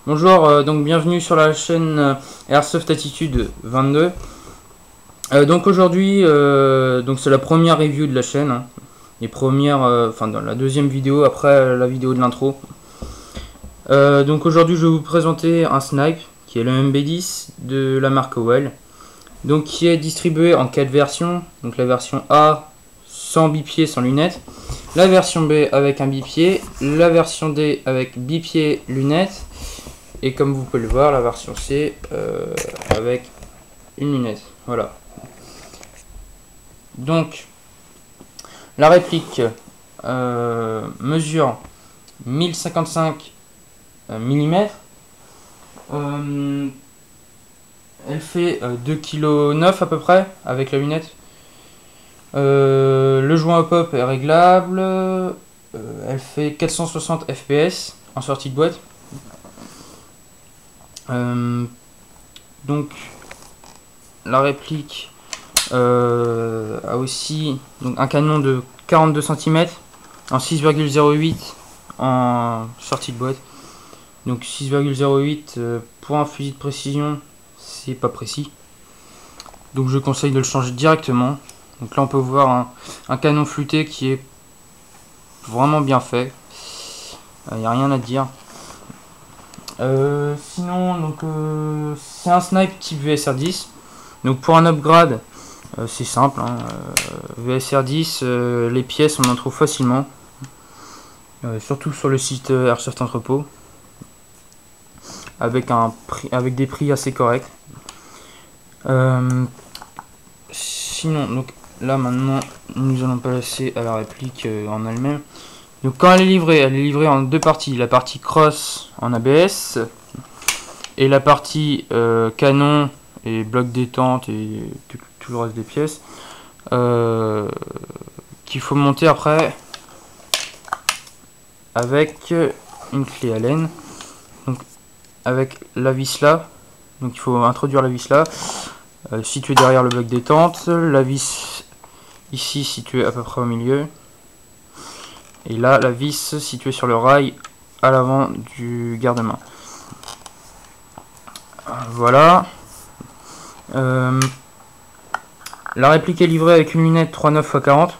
Bonjour, donc bienvenue sur la chaîne Airsoft Attitude 22. Donc aujourd'hui, donc c'est la première review de la chaîne, hein. Les premières, enfin dans la deuxième vidéo après la vidéo de l'intro. Donc aujourd'hui, je vais vous présenter un snipe qui est le MB10 de la marque Hovel, donc qui est distribué en 4 versions. Donc la version A sans bipied, sans lunettes, la version B avec un bipied, la version D avec bipied, lunettes. Et comme vous pouvez le voir, la version C avec une lunette. Voilà. Donc, la réplique mesure 1055 mm. Elle fait 2,9 kg à peu près avec la lunette. Le joint au pop est réglable. Elle fait 460 fps en sortie de boîte. Donc la réplique a aussi donc un canon de 42 cm en 6,08 en sortie de boîte. Donc 6,08 pour un fusil de précision, c'est pas précis. Donc je conseille de le changer directement. Donc là on peut voir un canon flûté qui est vraiment bien fait. Il n'y a rien à dire. Sinon, donc c'est un snipe type VSR10. Donc pour un upgrade, c'est simple, hein. VSR10, les pièces on en trouve facilement, surtout sur le site Airsoft Entrepôt, avec des prix assez corrects. Sinon, donc là maintenant, nous allons passer à la réplique en elle-même. Donc quand elle est livrée en deux parties. La partie cross en ABS et la partie canon et bloc détente et tout le reste des pièces qu'il faut monter après avec une clé Allen. Donc avec la vis là. Donc il faut introduire la vis là, située derrière le bloc détente. La vis ici située à peu près au milieu. Et là, la vis située sur le rail à l'avant du garde-main. Voilà. La réplique est livrée avec une lunette 3.9x40.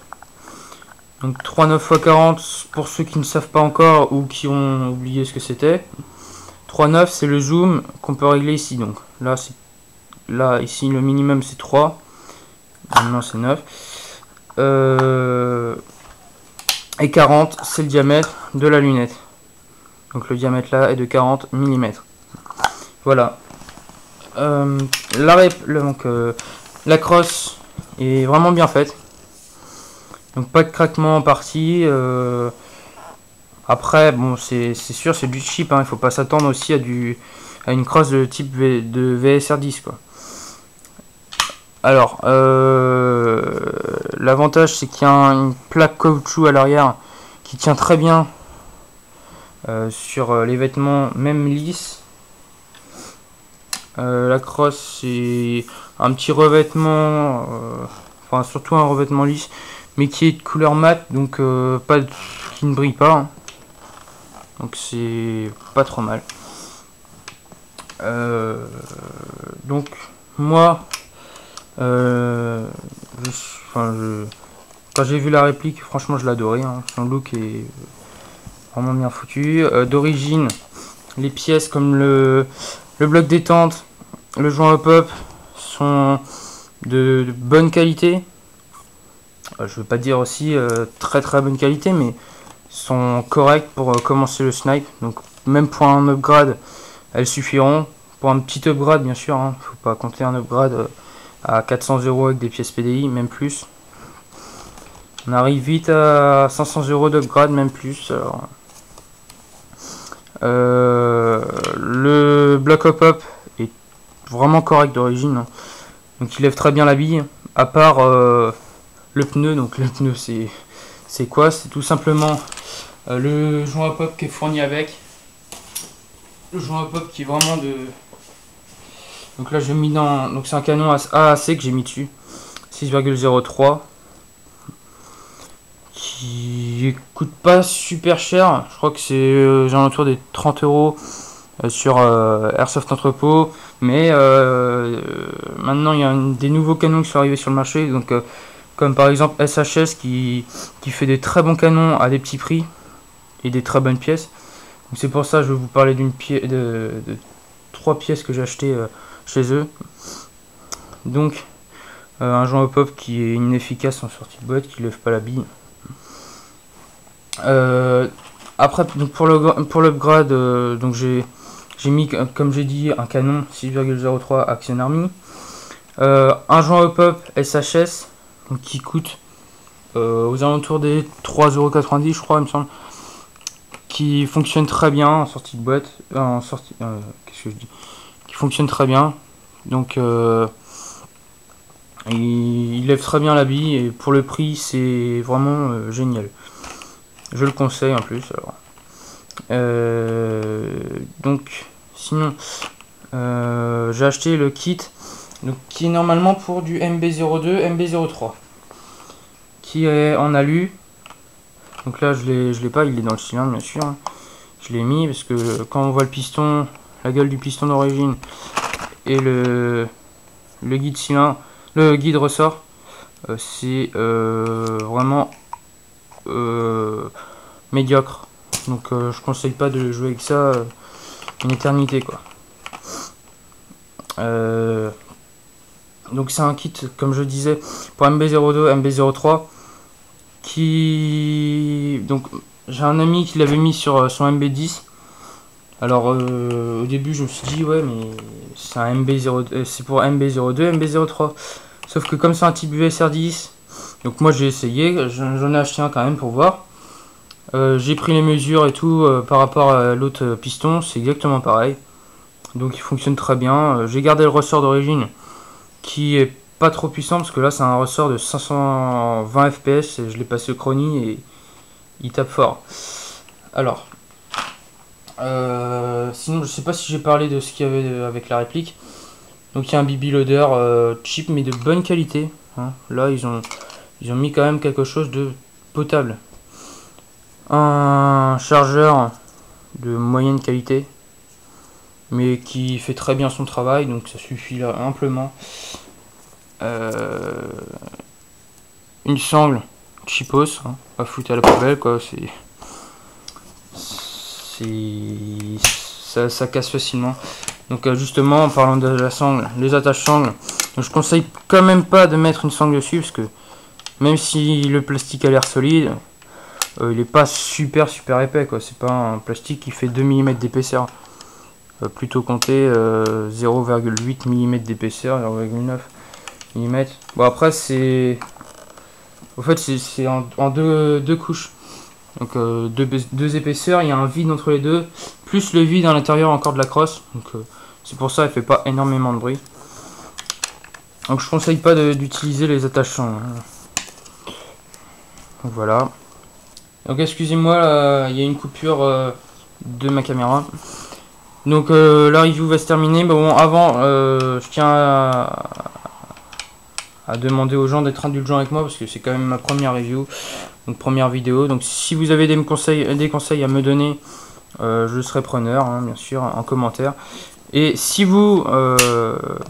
Donc 3.9x40 pour ceux qui ne savent pas encore ou qui ont oublié ce que c'était. 3.9 c'est le zoom qu'on peut régler ici. Donc là ici le minimum c'est 3. Maintenant c'est 9. Et 40 c'est le diamètre de la lunette. Donc le diamètre là est de 40 mm. Voilà. La crosse est vraiment bien faite. Donc pas de craquement en partie. Après bon c'est sûr c'est du cheap, hein. Il faut pas s'attendre aussi à une crosse de type de VSR10 quoi. Alors, l'avantage c'est qu'il y a une plaque caoutchouc à l'arrière qui tient très bien sur les vêtements, même lisses. La crosse c'est un petit revêtement, enfin surtout un revêtement lisse, mais qui est de couleur mat, donc qui ne brille pas. Hein. Donc c'est pas trop mal. Donc moi. Quand j'ai vu la réplique, franchement je l'adorais, hein. Son look est vraiment bien foutu. D'origine, les pièces comme le bloc détente, le joint au pop sont de bonne qualité. Je veux pas dire aussi très bonne qualité, mais sont corrects pour commencer le snipe. Donc même pour un upgrade, elles suffiront. Pour un petit upgrade bien sûr, hein, faut pas compter un upgrade à 400 € avec des pièces PDI, même plus. On arrive vite à 500 € d'upgrade, même plus. Alors, le bloc up est vraiment correct d'origine, hein. Donc il lève très bien la bille, à part le pneu. Donc le pneu c'est quoi? C'est tout simplement le joint pop qui est fourni avec. Le joint pop qui est vraiment de... Donc là j'ai mis dans... Donc c'est un canon AAC que j'ai mis dessus. 6,03. Qui coûte pas super cher. Je crois que c'est j'ai un autour des 30 € sur Airsoft Entrepôt, mais maintenant il y a des nouveaux canons qui sont arrivés sur le marché, donc comme par exemple SHS qui fait des très bons canons à des petits prix et des très bonnes pièces. Donc c'est pour ça que je vais vous parler de 3 pièces que j'ai achetées chez eux. Donc un joint au pop qui est inefficace en sortie de boîte, qui lève pas la bille. Après, donc pour l'upgrade, donc j'ai mis, comme j'ai dit, un canon 6,03 Action Army, un joint au pop SHS, donc qui coûte aux alentours des 3,90 €, je crois, il me semble, qui fonctionne très bien en sortie de boîte, qu'est-ce que je dis, qui fonctionne très bien, donc il lève très bien la bille, et pour le prix c'est vraiment génial, je le conseille en plus. Alors donc sinon j'ai acheté le kit, donc qui est normalement pour du MB02 MB03, qui est en alu. Donc là je l'ai pas, il est dans le cylindre bien sûr, hein. Je l'ai mis parce que quand on voit le piston, la gueule du piston d'origine et le guide cylindre, le guide ressort, c'est vraiment médiocre. Donc je conseille pas de jouer avec ça une éternité, quoi. Donc c'est un kit, comme je disais, pour MB02, MB03, qui... Donc j'ai un ami qui l'avait mis sur son MB10. Alors au début je me suis dit ouais, mais c'est un MB02, c'est pour MB02, MB03. Sauf que comme c'est un type USR10, donc moi j'ai essayé, j'en ai acheté un quand même pour voir. J'ai pris les mesures et tout par rapport à l'autre piston, c'est exactement pareil. Donc il fonctionne très bien. J'ai gardé le ressort d'origine qui est pas trop puissant parce que là c'est un ressort de 520 fps et je l'ai passé au chronie et il tape fort. Alors sinon je sais pas si j'ai parlé de ce qu'il y avait avec la réplique. Donc il y a un BB loader cheap mais de bonne qualité, hein. Là ils ont mis quand même quelque chose de potable. Un chargeur de moyenne qualité mais qui fait très bien son travail, donc ça suffit là amplement. Une sangle cheapos, hein, pas foutre à la poubelle, quoi. Ça casse facilement. Donc justement en parlant de la sangle, les attaches sangles, je conseille quand même pas de mettre une sangle dessus parce que même si le plastique a l'air solide, il est pas super épais, quoi. C'est pas un plastique qui fait 2 mm d'épaisseur, plutôt compter 0,8 mm d'épaisseur, 0,9 mm. Bon après c'est, au fait c'est en deux couches, donc deux épaisseurs, il y a un vide entre les deux, plus le vide à l'intérieur encore de la crosse, donc c'est pour ça elle fait pas énormément de bruit. Donc je conseille pas d'utiliser les attachants, hein. Donc voilà. Donc excusez-moi, il y a une coupure de ma caméra. Donc la review va se terminer. Bon, avant, je tiens à demander aux gens d'être indulgents avec moi parce que c'est quand même ma première review, donc première vidéo. Donc si vous avez des conseils à me donner, je serai preneur, hein, bien sûr, en commentaire. Et si vous,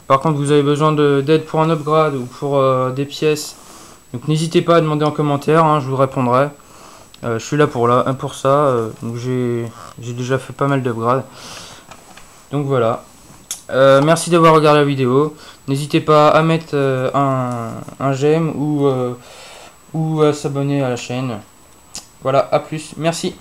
par contre, vous avez besoin d'aide pour un upgrade ou pour des pièces, donc n'hésitez pas à demander en commentaire, hein, je vous répondrai. Je suis là pour ça, donc j'ai déjà fait pas mal d'upgrades. Donc voilà. Merci d'avoir regardé la vidéo. N'hésitez pas à mettre un j'aime ou à s'abonner à la chaîne. Voilà, à plus. Merci.